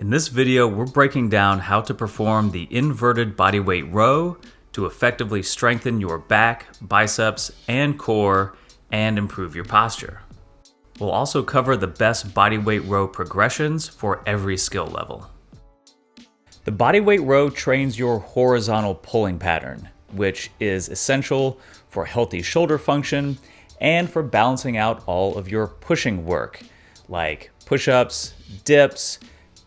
In this video, we're breaking down how to perform the inverted bodyweight row to effectively strengthen your back, biceps, and core and improve your posture. We'll also cover the best bodyweight row progressions for every skill level. The bodyweight row trains your horizontal pulling pattern, which is essential for healthy shoulder function and for balancing out all of your pushing work, like push-ups, dips,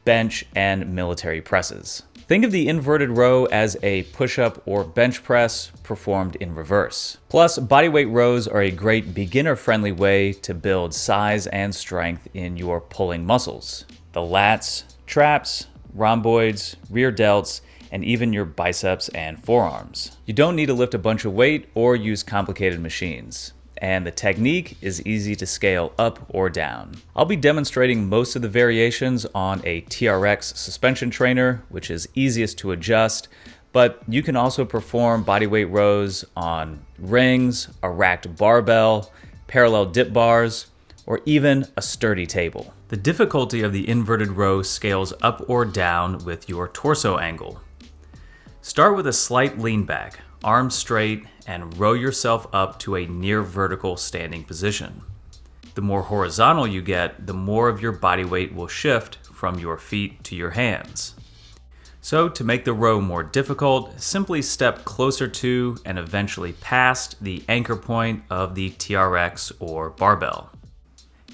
bench, and military presses. Think of the inverted row as a push-up or bench press performed in reverse. Plus, bodyweight rows are a great beginner-friendly way to build size and strength in your pulling muscles. The lats, traps, rhomboids, rear delts, and even your biceps and forearms. You don't need to lift a bunch of weight or use complicated machines. And the technique is easy to scale up or down. I'll be demonstrating most of the variations on a TRX suspension trainer, which is easiest to adjust, but you can also perform bodyweight rows on rings, a racked barbell, parallel dip bars, or even a sturdy table. The difficulty of the inverted row scales up or down with your torso angle. Start with a slight lean back, arms straight, and row yourself up to a near vertical standing position. The more horizontal you get, the more of your body weight will shift from your feet to your hands. So to make the row more difficult, simply step closer to and eventually past the anchor point of the TRX or barbell.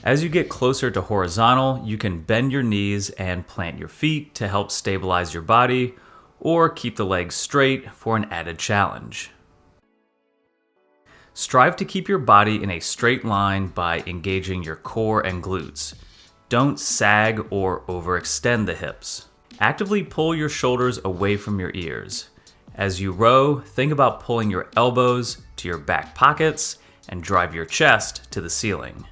As you get closer to horizontal, you can bend your knees and plant your feet to help stabilize your body, or keep the legs straight for an added challenge. Strive to keep your body in a straight line by engaging your core and glutes. Don't sag or overextend the hips. Actively pull your shoulders away from your ears. As you row, think about pulling your elbows to your back pockets and drive your chest to the ceiling.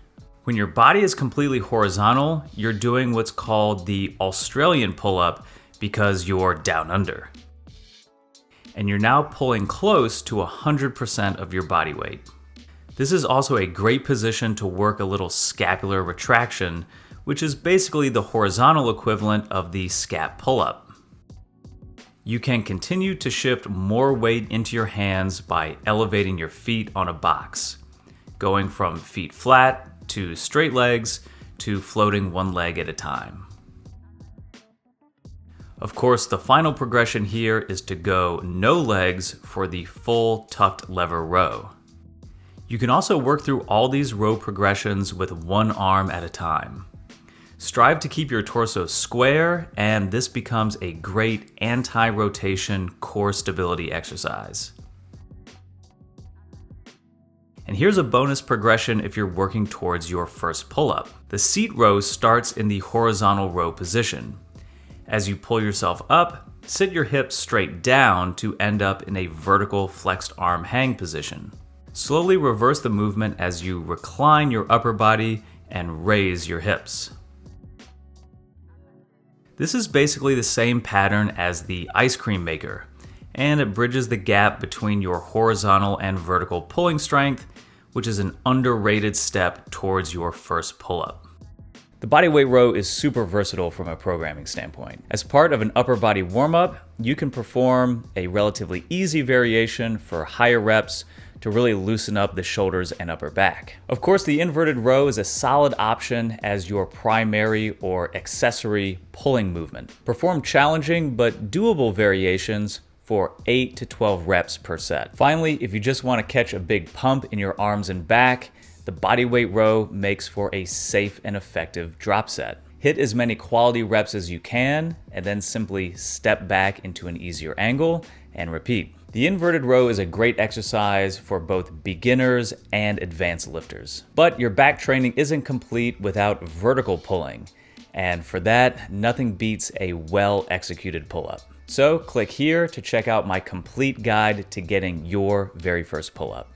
When your body is completely horizontal, you're doing what's called the Australian pull-up because you're down under. And you're now pulling close to 100% of your body weight. This is also a great position to work a little scapular retraction, which is basically the horizontal equivalent of the scap pull-up. You can continue to shift more weight into your hands by elevating your feet on a box, going from feet flat to straight legs to floating one leg at a time. Of course, the final progression here is to go no legs for the full tucked lever row. You can also work through all these row progressions with one arm at a time. Strive to keep your torso square, and this becomes a great anti-rotation core stability exercise. And here's a bonus progression if you're working towards your first pull-up. The seat row starts in the horizontal row position. As you pull yourself up, sit your hips straight down to end up in a vertical flexed arm hang position. Slowly reverse the movement as you recline your upper body and raise your hips. This is basically the same pattern as the ice cream maker, and it bridges the gap between your horizontal and vertical pulling strength, which is an underrated step towards your first pull-up. The bodyweight row is super versatile from a programming standpoint. As part of an upper body warm-up, you can perform a relatively easy variation for higher reps to really loosen up the shoulders and upper back. Of course, the inverted row is a solid option as your primary or accessory pulling movement. Perform challenging but doable variations for 8 to 12 reps per set. Finally, if you just want to catch a big pump in your arms and back, the bodyweight row makes for a safe and effective drop set. Hit as many quality reps as you can, and then simply step back into an easier angle and repeat. The inverted row is a great exercise for both beginners and advanced lifters. But your back training isn't complete without vertical pulling, and for that, nothing beats a well-executed pull-up. So click here to check out my complete guide to getting your very first pull-up.